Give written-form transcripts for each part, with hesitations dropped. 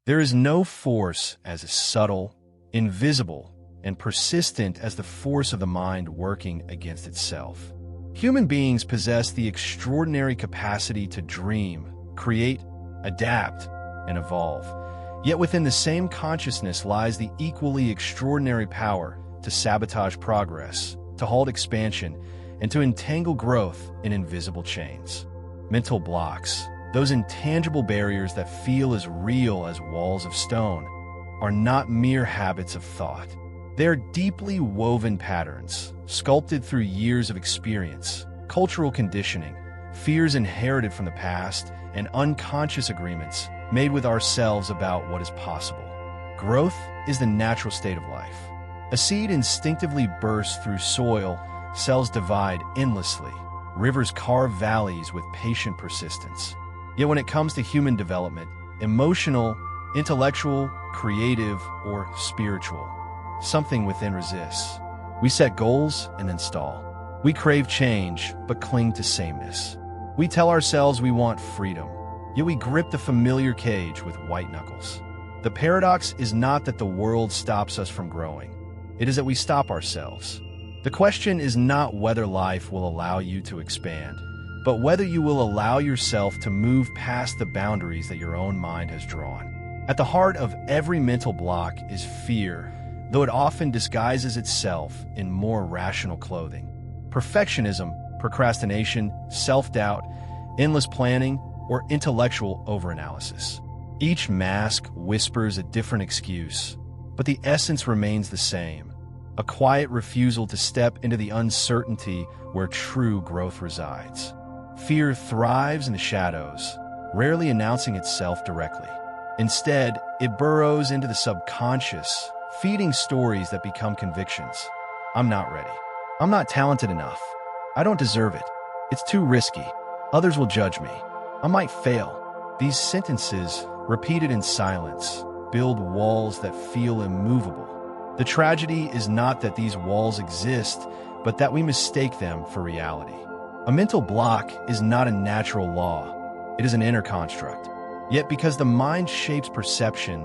There is no force as subtle, invisible, and persistent as the force of the mind working against itself. Human beings possess the extraordinary capacity to dream, create, adapt, and evolve. Yet within the same consciousness lies the equally extraordinary power to sabotage progress, to halt expansion, and to entangle growth in invisible chains. Mental blocks, those intangible barriers that feel as real as walls of stone, are not mere habits of thought. They are deeply woven patterns, sculpted through years of experience, cultural conditioning, fears inherited from the past, and unconscious agreements made with ourselves about what is possible. Growth is the natural state of life. A seed instinctively bursts through soil, cells divide endlessly, rivers carve valleys with patient persistence. Yet when it comes to human development, emotional, intellectual, creative, or spiritual, something within resists. We set goals and then stall. We crave change, but cling to sameness. We tell ourselves we want freedom, yet we grip the familiar cage with white knuckles. The paradox is not that the world stops us from growing. It is that we stop ourselves. The question is not whether life will allow you to expand, but whether you will allow yourself to move past the boundaries that your own mind has drawn. At the heart of every mental block is fear, though it often disguises itself in more rational clothing. Perfectionism, procrastination, self-doubt, endless planning, or intellectual overanalysis. Each mask whispers a different excuse, but the essence remains the same: a quiet refusal to step into the uncertainty where true growth resides. Fear thrives in the shadows, rarely announcing itself directly. Instead, it burrows into the subconscious, feeding stories that become convictions. I'm not ready. I'm not talented enough. I don't deserve it. It's too risky. Others will judge me. I might fail. These sentences, repeated in silence, build walls that feel immovable. The tragedy is not that these walls exist, but that we mistake them for reality. A mental block is not a natural law. It is an inner construct. Yet because the mind shapes perception,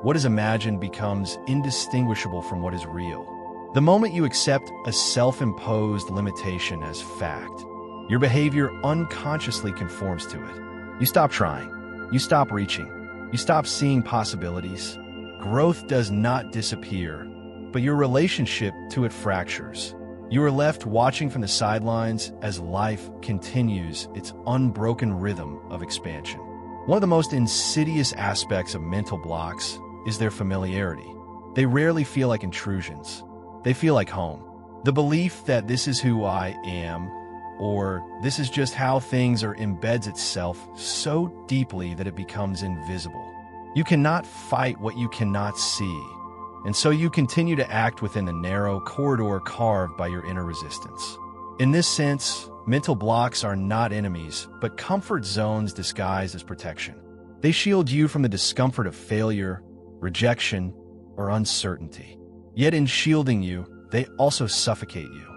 what is imagined becomes indistinguishable from what is real. The moment you accept a self-imposed limitation as fact, your behavior unconsciously conforms to it. You stop trying. You stop reaching. You stop seeing possibilities. Growth does not disappear, but your relationship to it fractures. You are left watching from the sidelines as life continues its unbroken rhythm of expansion. One of the most insidious aspects of mental blocks is their familiarity. They rarely feel like intrusions. They feel like home. The belief that this is who I am, or this is just how things are, embeds itself so deeply that it becomes invisible. You cannot fight what you cannot see, and so you continue to act within the narrow corridor carved by your inner resistance. In this sense, mental blocks are not enemies, but comfort zones disguised as protection. They shield you from the discomfort of failure, rejection, or uncertainty. Yet in shielding you, they also suffocate you.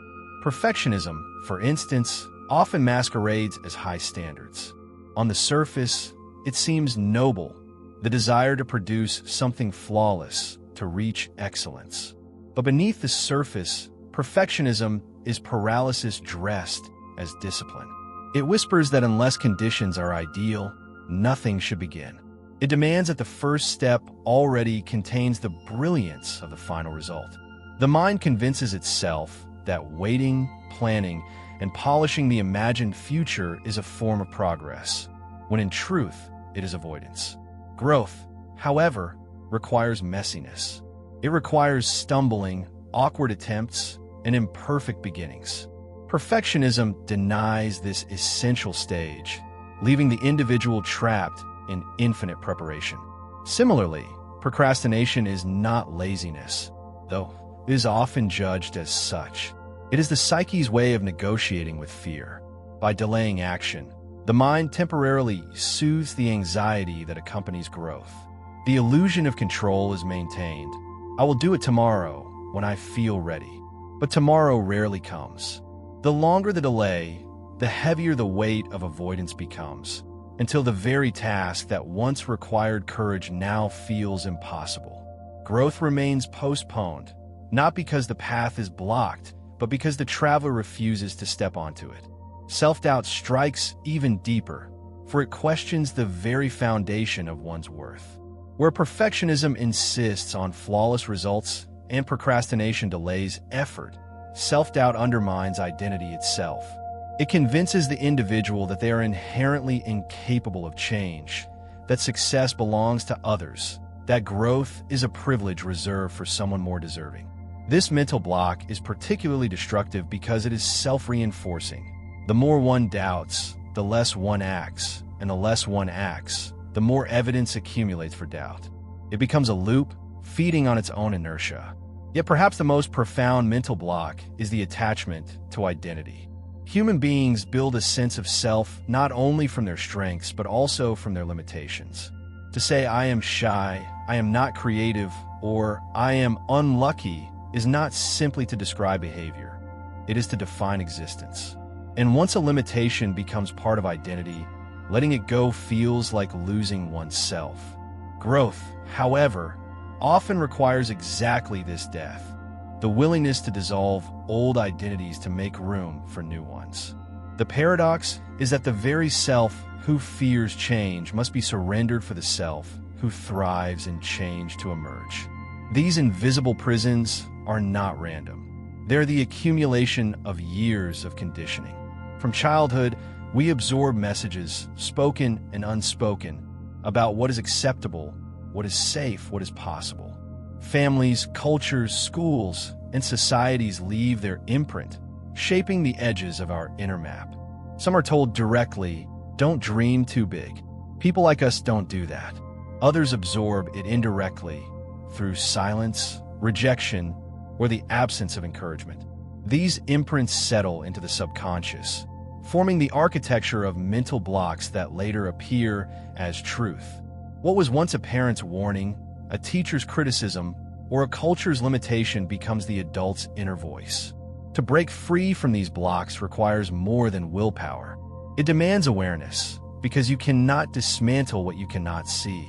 Perfectionism, for instance, often masquerades as high standards. On the surface, it seems noble, the desire to produce something flawless, to reach excellence. But beneath the surface, perfectionism is paralysis dressed as discipline. It whispers that unless conditions are ideal, nothing should begin. It demands that the first step already contains the brilliance of the final result. The mind convinces itself that waiting, planning, and polishing the imagined future is a form of progress, when in truth, it is avoidance. Growth, however, requires messiness. It requires stumbling, awkward attempts, and imperfect beginnings. Perfectionism denies this essential stage, leaving the individual trapped in infinite preparation. Similarly, procrastination is not laziness, though it is often judged as such. It is the psyche's way of negotiating with fear. By delaying action, the mind temporarily soothes the anxiety that accompanies growth. The illusion of control is maintained. I will do it tomorrow when I feel ready. But tomorrow rarely comes. The longer the delay, the heavier the weight of avoidance becomes. until the very task that once required courage now feels impossible. Growth remains postponed, not because the path is blocked, but because the traveler refuses to step onto it. Self-doubt strikes even deeper, for it questions the very foundation of one's worth. Where perfectionism insists on flawless results and procrastination delays effort, self-doubt undermines identity itself. It convinces the individual that they are inherently incapable of change, that success belongs to others, that growth is a privilege reserved for someone more deserving. This mental block is particularly destructive because it is self-reinforcing. The more one doubts, the less one acts, and the less one acts, the more evidence accumulates for doubt. It becomes a loop, feeding on its own inertia. Yet perhaps the most profound mental block is the attachment to identity. Human beings build a sense of self not only from their strengths, but also from their limitations. To say, "I am shy, I am not creative," or "I am unlucky" is not simply to describe behavior. It is to define existence. And once a limitation becomes part of identity, letting it go feels like losing oneself. Growth, however, often requires exactly this death: the willingness to dissolve old identities to make room for new ones. The paradox is that the very self who fears change must be surrendered for the self who thrives in change to emerge. These invisible prisons are not random. They're the accumulation of years of conditioning. From childhood, we absorb messages, spoken and unspoken, about what is acceptable, what is safe, what is possible. Families, cultures, schools, and societies leave their imprint, shaping the edges of our inner map. Some are told directly, "Don't dream too big. People like us don't do that." Others absorb it indirectly, through silence, rejection, or the absence of encouragement. These imprints settle into the subconscious, forming the architecture of mental blocks that later appear as truth. What was once a parent's warning, a teacher's criticism, or a culture's limitation becomes the adult's inner voice. To break free from these blocks requires more than willpower. It demands awareness, because you cannot dismantle what you cannot see.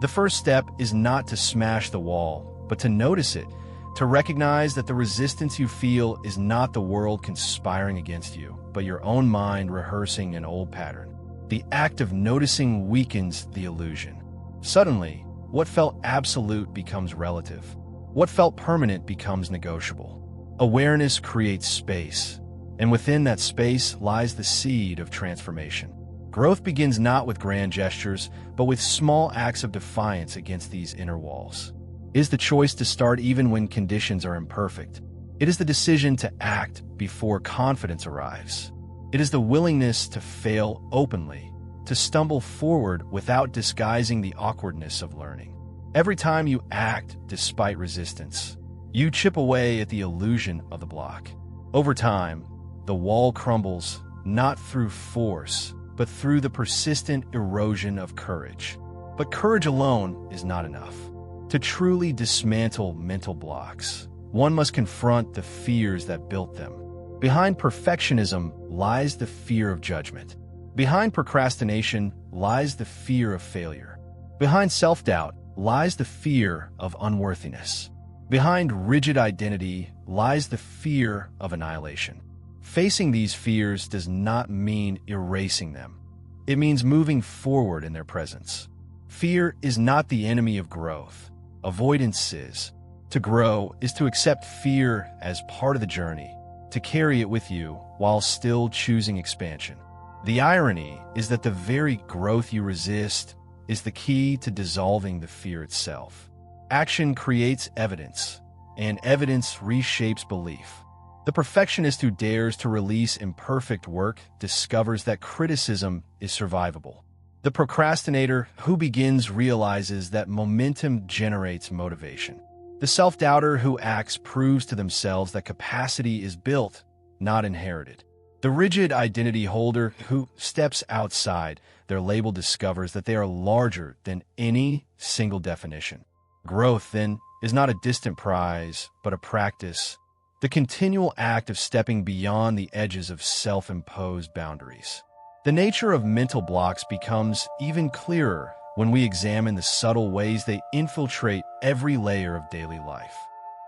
The first step is not to smash the wall, but to notice it, to recognize that the resistance you feel is not the world conspiring against you, but your own mind rehearsing an old pattern. The act of noticing weakens the illusion. Suddenly, what felt absolute becomes relative. What felt permanent becomes negotiable. Awareness creates space, and within that space lies the seed of transformation. Growth begins not with grand gestures, but with small acts of defiance against these inner walls. It is the choice to start even when conditions are imperfect. It is the decision to act before confidence arrives. It is the willingness to fail openly, to stumble forward without disguising the awkwardness of learning. Every time you act despite resistance, you chip away at the illusion of the block. Over time, the wall crumbles not through force, but through the persistent erosion of courage. But courage alone is not enough. To truly dismantle mental blocks, one must confront the fears that built them. Behind perfectionism lies the fear of judgment. Behind procrastination lies the fear of failure. Behind self-doubt lies the fear of unworthiness. Behind rigid identity lies the fear of annihilation. Facing these fears does not mean erasing them. It means moving forward in their presence. Fear is not the enemy of growth. Avoidance is. To grow is to accept fear as part of the journey, to carry it with you while still choosing expansion. The irony is that the very growth you resist is the key to dissolving the fear itself. Action creates evidence, and evidence reshapes belief. The perfectionist who dares to release imperfect work discovers that criticism is survivable. The procrastinator who begins realizes that momentum generates motivation. The self-doubter who acts proves to themselves that capacity is built, not inherited. The rigid identity holder who steps outside their label discovers that they are larger than any single definition. Growth, then, is not a distant prize, but a practice, the continual act of stepping beyond the edges of self-imposed boundaries. The nature of mental blocks becomes even clearer when we examine the subtle ways they infiltrate every layer of daily life.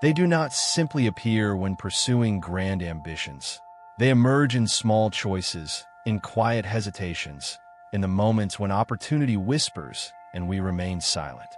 They do not simply appear when pursuing grand ambitions. They emerge in small choices, in quiet hesitations, in the moments when opportunity whispers and we remain silent.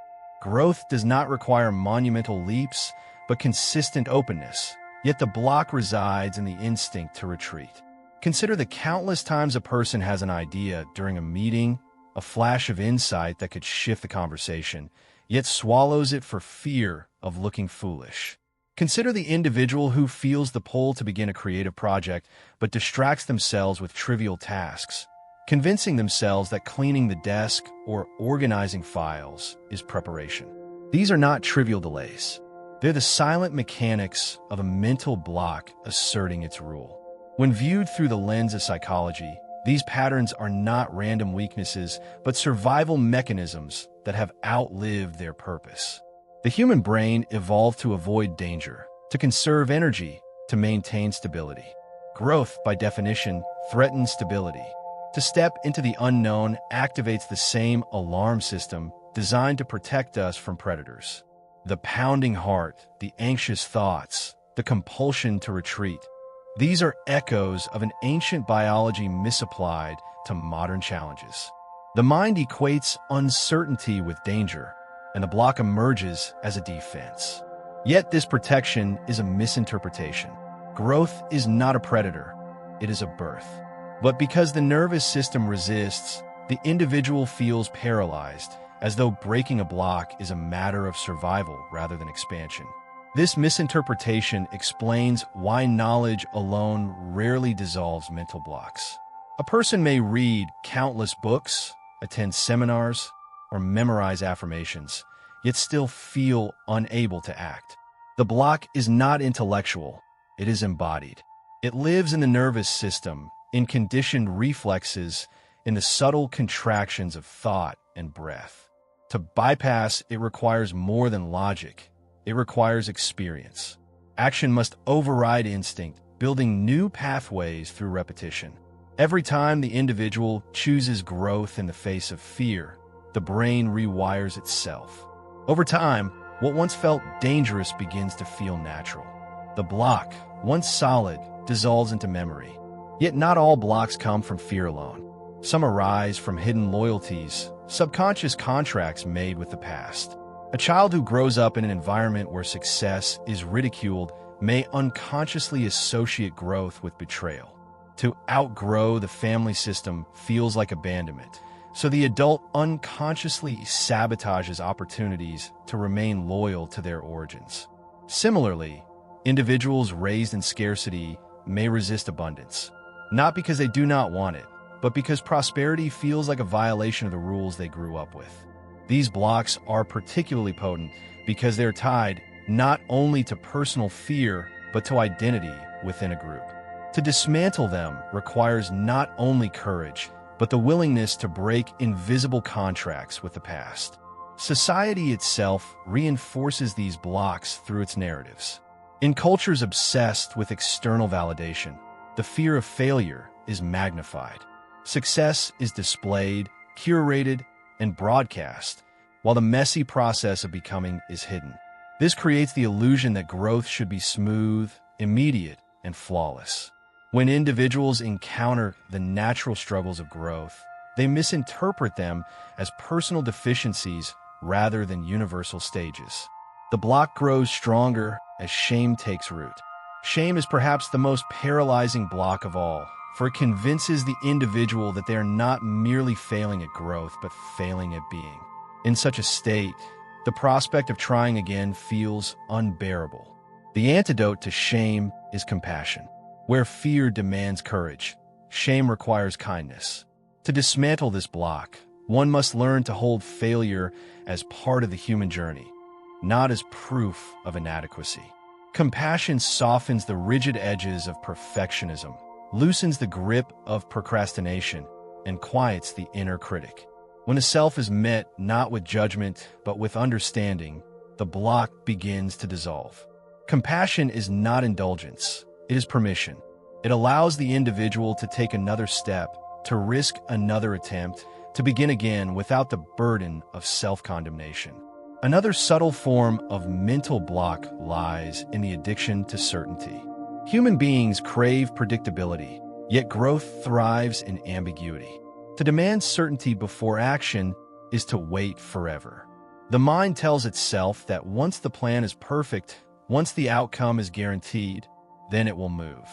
Growth does not require monumental leaps, but consistent openness, yet the block resides in the instinct to retreat. Consider the countless times a person has an idea during a meeting, a flash of insight that could shift the conversation, yet swallows it for fear of looking foolish. Consider the individual who feels the pull to begin a creative project but distracts themselves with trivial tasks, convincing themselves that cleaning the desk or organizing files is preparation. These are not trivial delays. They're the silent mechanics of a mental block asserting its rule. When viewed through the lens of psychology, these patterns are not random weaknesses, but survival mechanisms that have outlived their purpose. The human brain evolved to avoid danger, to conserve energy, to maintain stability. Growth, by definition, threatens stability. To step into the unknown activates the same alarm system designed to protect us from predators. The pounding heart, the anxious thoughts, the compulsion to retreat. These are echoes of an ancient biology misapplied to modern challenges. The mind equates uncertainty with danger, and the block emerges as a defense. Yet this protection is a misinterpretation. Growth is not a predator, it is a birth. But because the nervous system resists, the individual feels paralyzed, as though breaking a block is a matter of survival rather than expansion. This misinterpretation explains why knowledge alone rarely dissolves mental blocks. A person may read countless books, attend seminars, or memorize affirmations, yet still feel unable to act. The block is not intellectual, it is embodied. It lives in the nervous system, in conditioned reflexes, in the subtle contractions of thought and breath. To bypass it requires more than logic. It requires experience. Action must override instinct, building new pathways through repetition. Every time the individual chooses growth in the face of fear, the brain rewires itself. Over time, what once felt dangerous begins to feel natural. The block, once solid, dissolves into memory. Yet not all blocks come from fear alone. Some arise from hidden loyalties, subconscious contracts made with the past. A child who grows up in an environment where success is ridiculed may unconsciously associate growth with betrayal. To outgrow the family system feels like abandonment, so the adult unconsciously sabotages opportunities to remain loyal to their origins. Similarly, individuals raised in scarcity may resist abundance, not because they do not want it, but because prosperity feels like a violation of the rules they grew up with. These blocks are particularly potent because they're tied not only to personal fear, but to identity within a group. To dismantle them requires not only courage, but the willingness to break invisible contracts with the past. Society itself reinforces these blocks through its narratives. In cultures obsessed with external validation, the fear of failure is magnified. Success is displayed, curated, and broadcast, while the messy process of becoming is hidden. This creates the illusion that growth should be smooth, immediate, and flawless. When individuals encounter the natural struggles of growth, they misinterpret them as personal deficiencies rather than universal stages. The block grows stronger as shame takes root. Shame is perhaps the most paralyzing block of all, for it convinces the individual that they are not merely failing at growth, but failing at being. In such a state, the prospect of trying again feels unbearable. The antidote to shame is compassion. Where fear demands courage, shame requires kindness. To dismantle this block, one must learn to hold failure as part of the human journey, not as proof of inadequacy. Compassion softens the rigid edges of perfectionism, loosens the grip of procrastination, and quiets the inner critic. When the self is met not with judgment, but with understanding, the block begins to dissolve. Compassion is not indulgence, it is permission. It allows the individual to take another step, to risk another attempt, to begin again without the burden of self-condemnation. Another subtle form of mental block lies in the addiction to certainty. Human beings crave predictability, yet growth thrives in ambiguity. To demand certainty before action is to wait forever. The mind tells itself that once the plan is perfect, once the outcome is guaranteed, then it will move.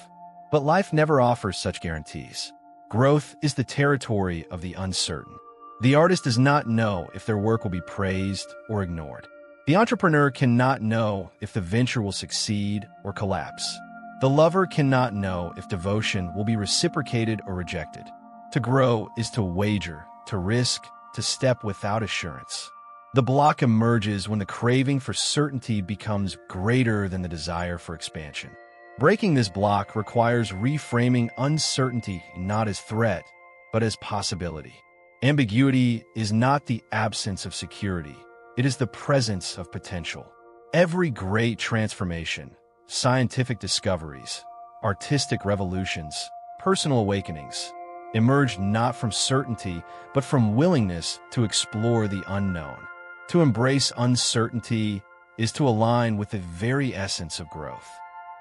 But life never offers such guarantees. Growth is the territory of the uncertain. The artist does not know if their work will be praised or ignored. The entrepreneur cannot know if the venture will succeed or collapse. The lover cannot know if devotion will be reciprocated or rejected. To grow is to wager, to risk, to step without assurance. The block emerges when the craving for certainty becomes greater than the desire for expansion. Breaking this block requires reframing uncertainty not as threat, but as possibility. Ambiguity is not the absence of security. It is the presence of potential. Every great transformation, scientific discoveries, artistic revolutions, personal awakenings, emerged not from certainty, but from willingness to explore the unknown. To embrace uncertainty is to align with the very essence of growth.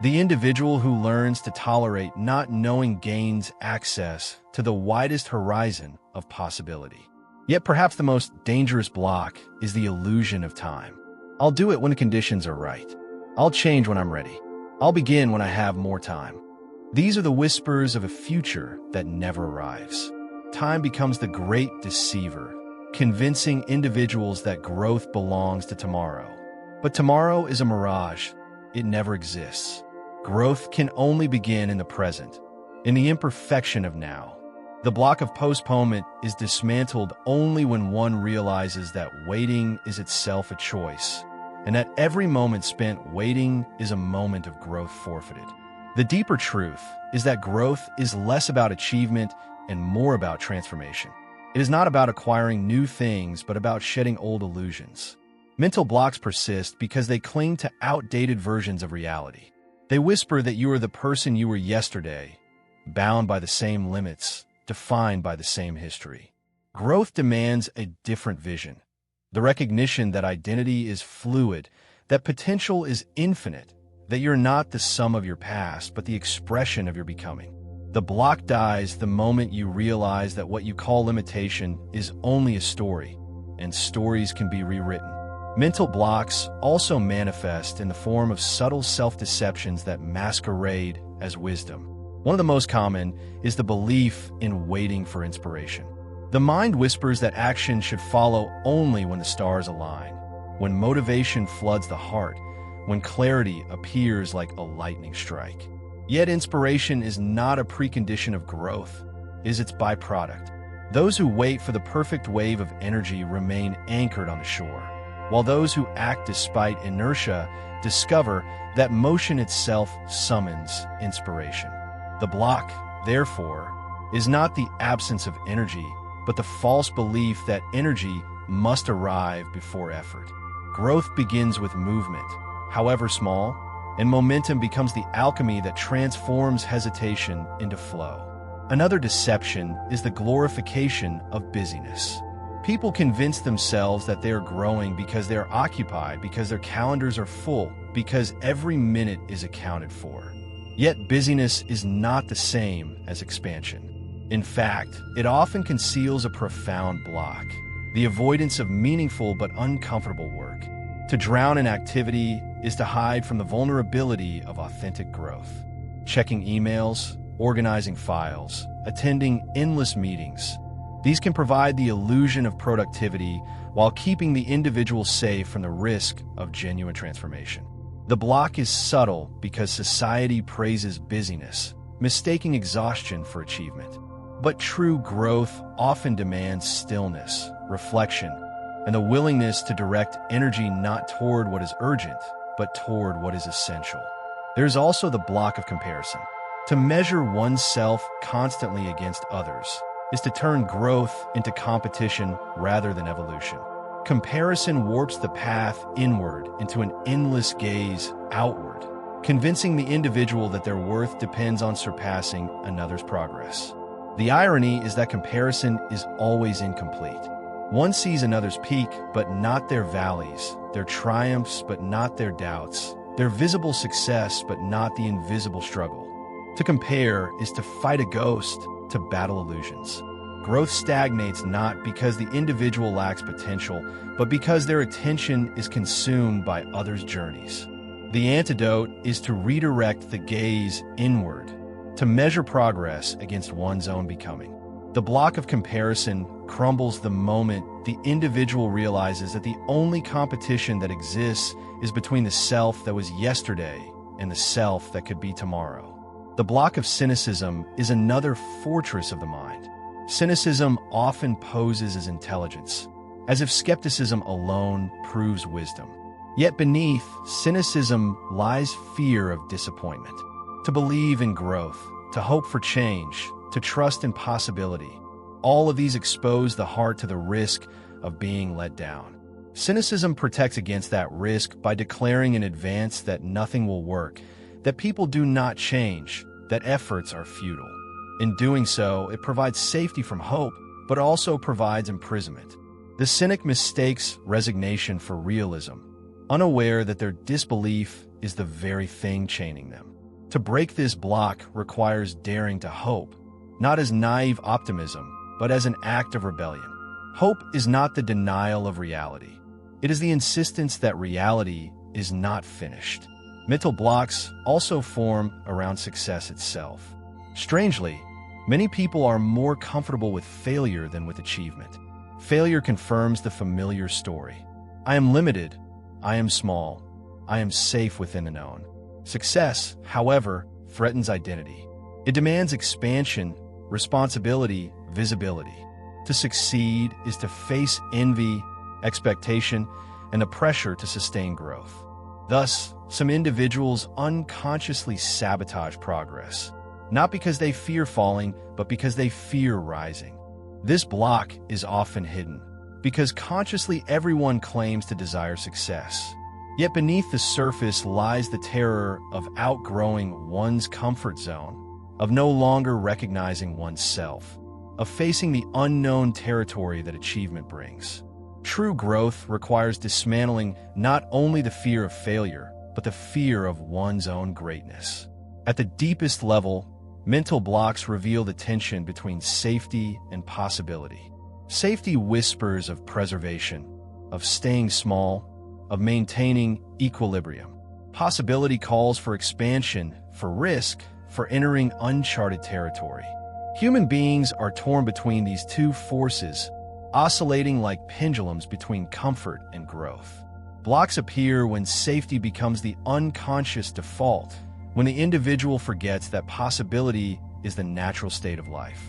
The individual who learns to tolerate not knowing gains access to the widest horizon of possibility. Yet perhaps the most dangerous block is the illusion of time. I'll do it when the conditions are right. I'll change when I'm ready. I'll begin when I have more time. These are the whispers of a future that never arrives. Time becomes the great deceiver, convincing individuals that growth belongs to tomorrow. But tomorrow is a mirage. It never exists. Growth can only begin in the present, in the imperfection of now. The block of postponement is dismantled only when one realizes that waiting is itself a choice, and that every moment spent waiting is a moment of growth forfeited. The deeper truth is that growth is less about achievement and more about transformation. It is not about acquiring new things, but about shedding old illusions. Mental blocks persist because they cling to outdated versions of reality. They whisper that you are the person you were yesterday, bound by the same limits, defined by the same history. Growth demands a different vision. The recognition that identity is fluid, that potential is infinite, that you're not the sum of your past, but the expression of your becoming. The block dies the moment you realize that what you call limitation is only a story, and stories can be rewritten. Mental blocks also manifest in the form of subtle self-deceptions that masquerade as wisdom. One of the most common is the belief in waiting for inspiration. The mind whispers that action should follow only when the stars align, when motivation floods the heart, when clarity appears like a lightning strike. Yet inspiration is not a precondition of growth, it is its byproduct. Those who wait for the perfect wave of energy remain anchored on the shore, while those who act despite inertia discover that motion itself summons inspiration. The block, therefore, is not the absence of energy, but the false belief that energy must arrive before effort. Growth begins with movement, however small, and momentum becomes the alchemy that transforms hesitation into flow. Another deception is the glorification of busyness. People convince themselves that they are growing because they are occupied, because their calendars are full, because every minute is accounted for. Yet busyness is not the same as expansion. In fact, it often conceals a profound block, the avoidance of meaningful but uncomfortable work. To drown in activity is to hide from the vulnerability of authentic growth. Checking emails, organizing files, attending endless meetings. These can provide the illusion of productivity while keeping the individual safe from the risk of genuine transformation. The block is subtle because society praises busyness, mistaking exhaustion for achievement. But true growth often demands stillness, reflection, and the willingness to direct energy not toward what is urgent, but toward what is essential. There is also the block of comparison. To measure oneself constantly against others is to turn growth into competition rather than evolution. Comparison warps the path inward into an endless gaze outward, convincing the individual that their worth depends on surpassing another's progress. The irony is that comparison is always incomplete. One sees another's peak, but not their valleys, their triumphs, but not their doubts, their visible success, but not the invisible struggle. To compare is to fight a ghost, to battle illusions. Growth stagnates not because the individual lacks potential, but because their attention is consumed by others' journeys. The antidote is to redirect the gaze inward, to measure progress against one's own becoming. The block of comparison crumbles the moment the individual realizes that the only competition that exists is between the self that was yesterday and the self that could be tomorrow. The block of cynicism is another fortress of the mind. Cynicism often poses as intelligence, as if skepticism alone proves wisdom. Yet beneath cynicism lies fear of disappointment. To believe in growth, to hope for change, to trust in possibility, all of these expose the heart to the risk of being let down. Cynicism protects against that risk by declaring in advance that nothing will work, that people do not change, that efforts are futile. In doing so, it provides safety from hope, but also provides imprisonment. The cynic mistakes resignation for realism, unaware that their disbelief is the very thing chaining them. To break this block requires daring to hope, not as naive optimism, but as an act of rebellion. Hope is not the denial of reality. It is the insistence that reality is not finished. Mental blocks also form around success itself. Strangely, many people are more comfortable with failure than with achievement. Failure confirms the familiar story. I am limited. I am small. I am safe within the known. Success, however, threatens identity. It demands expansion, responsibility, visibility. To succeed is to face envy, expectation, and the pressure to sustain growth. Thus, some individuals unconsciously sabotage progress, not because they fear falling, but because they fear rising. This block is often hidden, because consciously everyone claims to desire success. Yet beneath the surface lies the terror of outgrowing one's comfort zone, of no longer recognizing oneself, of facing the unknown territory that achievement brings. True growth requires dismantling not only the fear of failure, but the fear of one's own greatness. At the deepest level, mental blocks reveal the tension between safety and possibility. Safety whispers of preservation, of staying small, of maintaining equilibrium. Possibility calls for expansion, for risk, for entering uncharted territory. Human beings are torn between these two forces, oscillating like pendulums between comfort and growth. Blocks appear when safety becomes the unconscious default, when the individual forgets that possibility is the natural state of life.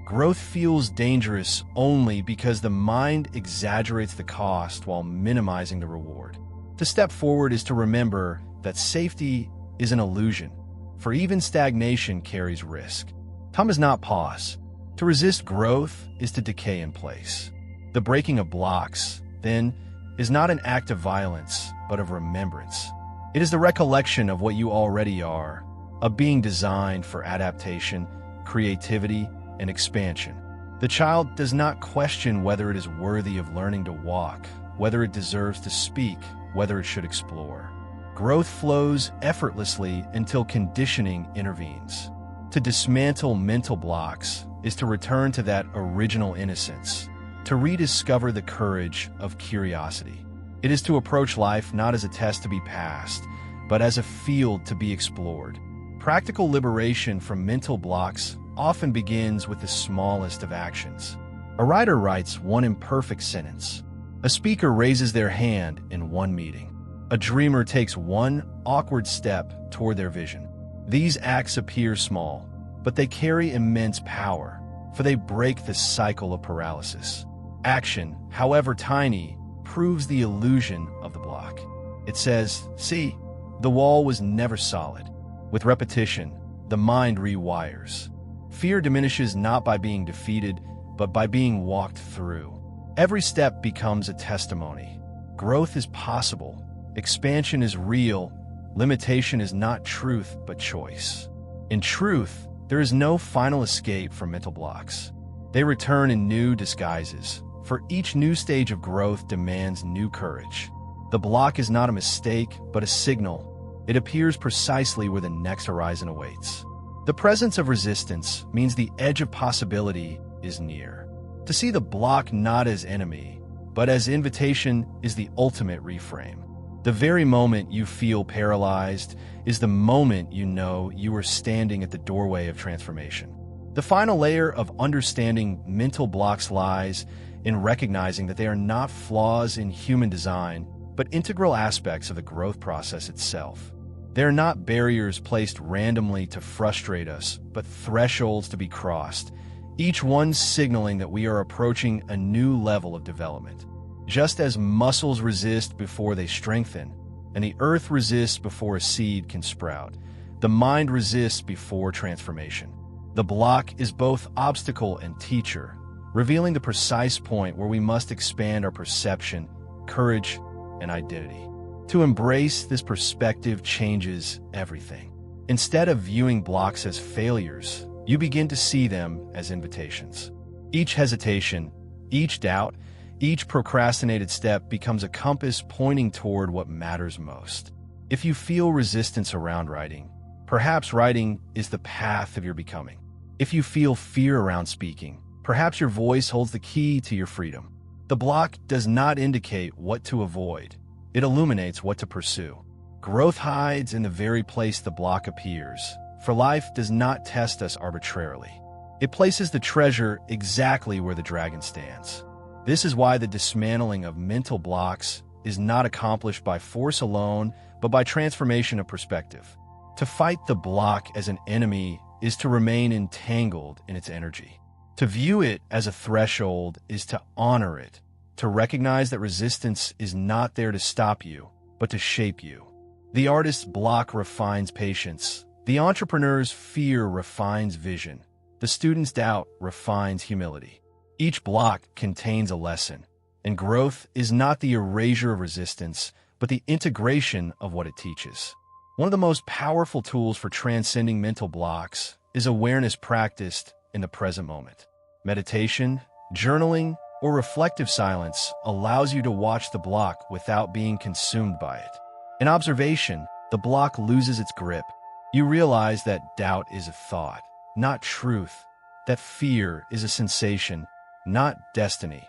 Growth feels dangerous only because the mind exaggerates the cost while minimizing the reward. To step forward is to remember that safety is an illusion, for even stagnation carries risk. Time is not pause. To resist growth is to decay in place. The breaking of blocks, then, is not an act of violence, but of remembrance. It is the recollection of what you already are, of being designed for adaptation, creativity, and expansion. The child does not question whether it is worthy of learning to walk, whether it deserves to speak, whether it should explore. Growth flows effortlessly until conditioning intervenes. To dismantle mental blocks is to return to that original innocence, to rediscover the courage of curiosity. It is to approach life not as a test to be passed, but as a field to be explored. Practical liberation from mental blocks often begins with the smallest of actions. A writer writes one imperfect sentence. A speaker raises their hand in one meeting. A dreamer takes one awkward step toward their vision. These acts appear small, but they carry immense power, for they break the cycle of paralysis. Action, however tiny, proves the illusion of the block. It says, see, the wall was never solid. With repetition, the mind rewires. Fear diminishes not by being defeated, but by being walked through. Every step becomes a testimony. Growth is possible. Expansion is real. Limitation is not truth, but choice. In truth, there is no final escape from mental blocks. They return in new disguises, for each new stage of growth demands new courage. The block is not a mistake, but a signal. It appears precisely where the next horizon awaits. The presence of resistance means the edge of possibility is near. To see the block not as enemy, but as invitation is the ultimate reframe. The very moment you feel paralyzed is the moment you know you are standing at the doorway of transformation. The final layer of understanding mental blocks lies in recognizing that they are not flaws in human design, but integral aspects of the growth process itself. They are not barriers placed randomly to frustrate us, but thresholds to be crossed, each one signaling that we are approaching a new level of development. Just as muscles resist before they strengthen, and the earth resists before a seed can sprout, the mind resists before transformation. The block is both obstacle and teacher, revealing the precise point where we must expand our perception, courage, and identity. To embrace this perspective changes everything. Instead of viewing blocks as failures, you begin to see them as invitations. Each hesitation, each doubt, each procrastinated step becomes a compass pointing toward what matters most. If you feel resistance around writing, perhaps writing is the path of your becoming. If you feel fear around speaking, perhaps your voice holds the key to your freedom. The block does not indicate what to avoid. It illuminates what to pursue. Growth hides in the very place the block appears, for life does not test us arbitrarily. It places the treasure exactly where the dragon stands. This is why the dismantling of mental blocks is not accomplished by force alone, but by transformation of perspective. To fight the block as an enemy is to remain entangled in its energy. To view it as a threshold is to honor it, to recognize that resistance is not there to stop you, but to shape you. The artist's block refines patience. The entrepreneur's fear refines vision. The student's doubt refines humility. Each block contains a lesson, and growth is not the erasure of resistance, but the integration of what it teaches. One of the most powerful tools for transcending mental blocks is awareness practiced in the present moment. Meditation, journaling, or reflective silence allows you to watch the block without being consumed by it. In observation, the block loses its grip. You realize that doubt is a thought, not truth, that fear is a sensation, not destiny,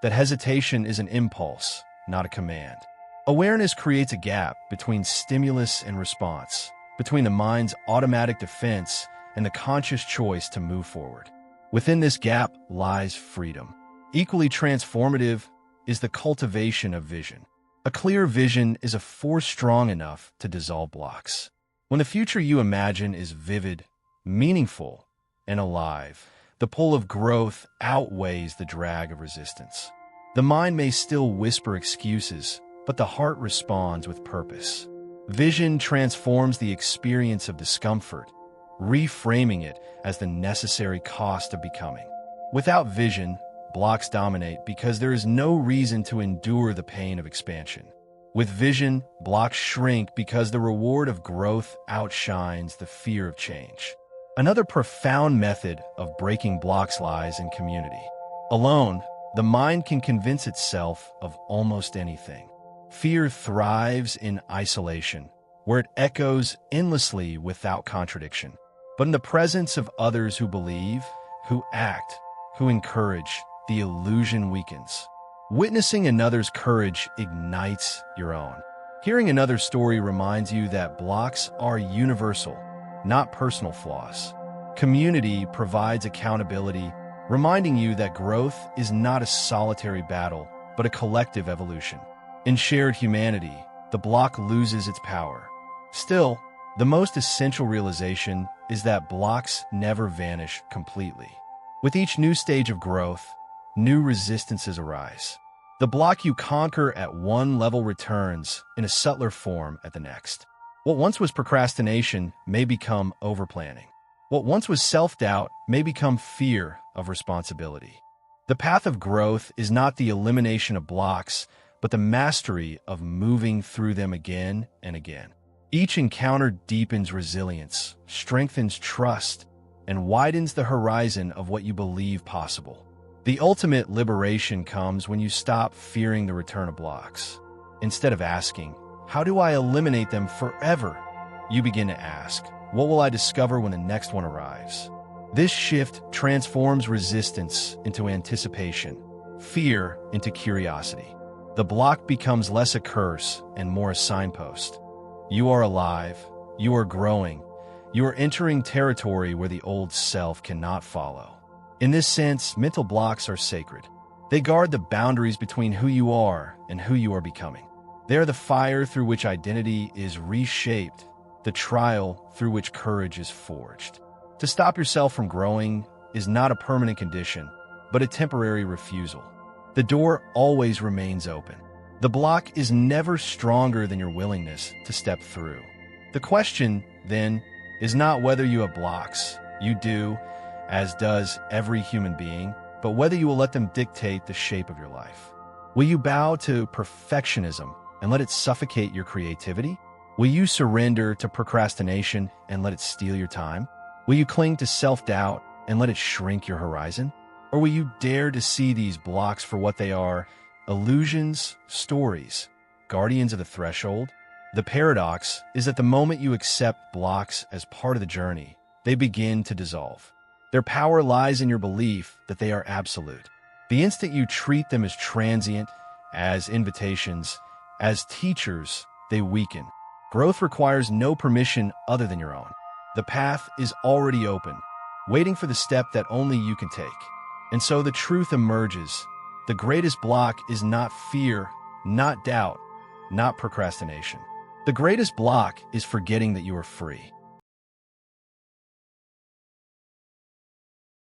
that hesitation is an impulse, not a command. Awareness creates a gap between stimulus and response, between the mind's automatic defense and the conscious choice to move forward. Within this gap lies freedom. Equally transformative is the cultivation of vision. A clear vision is a force strong enough to dissolve blocks. When the future you imagine is vivid, meaningful, and alive, the pull of growth outweighs the drag of resistance. The mind may still whisper excuses, but the heart responds with purpose. Vision transforms the experience of discomfort, reframing it as the necessary cost of becoming. Without vision, blocks dominate because there is no reason to endure the pain of expansion. With vision, blocks shrink because the reward of growth outshines the fear of change. Another profound method of breaking blocks lies in community. Alone, the mind can convince itself of almost anything. Fear thrives in isolation, where it echoes endlessly without contradiction. But in the presence of others who believe, who act, who encourage, the illusion weakens. Witnessing another's courage ignites your own. Hearing another story reminds you that blocks are universal, not personal flaws. Community provides accountability, reminding you that growth is not a solitary battle, but a collective evolution. In shared humanity, the block loses its power. Still, the most essential realization is that blocks never vanish completely. With each new stage of growth, new resistances arise. The block you conquer at one level returns in a subtler form at the next. What once was procrastination may become overplanning. What once was self-doubt may become fear of responsibility. The path of growth is not the elimination of blocks, but the mastery of moving through them again and again. Each encounter deepens resilience, strengthens trust, and widens the horizon of what you believe possible. The ultimate liberation comes when you stop fearing the return of blocks. Instead of asking, "How do I eliminate them forever?" you begin to ask, "What will I discover when the next one arrives?" This shift transforms resistance into anticipation, fear into curiosity. The block becomes less a curse and more a signpost. You are alive, you are growing, you are entering territory where the old self cannot follow. In this sense, mental blocks are sacred. They guard the boundaries between who you are and who you are becoming. They are the fire through which identity is reshaped, the trial through which courage is forged. To stop yourself from growing is not a permanent condition, but a temporary refusal. The door always remains open. The block is never stronger than your willingness to step through. The question, then, is not whether you have blocks. You do, as does every human being, but whether you will let them dictate the shape of your life. Will you bow to perfectionism and let it suffocate your creativity? Will you surrender to procrastination and let it steal your time? Will you cling to self-doubt and let it shrink your horizon? Or will you dare to see these blocks for what they are, illusions, stories, guardians of the threshold? The paradox is that the moment you accept blocks as part of the journey, they begin to dissolve. Their power lies in your belief that they are absolute. The instant you treat them as transient, as invitations, as teachers, they weaken. Growth requires no permission other than your own. The path is already open, waiting for the step that only you can take. And so the truth emerges. The greatest block is not fear, not doubt, not procrastination. The greatest block is forgetting that you are free.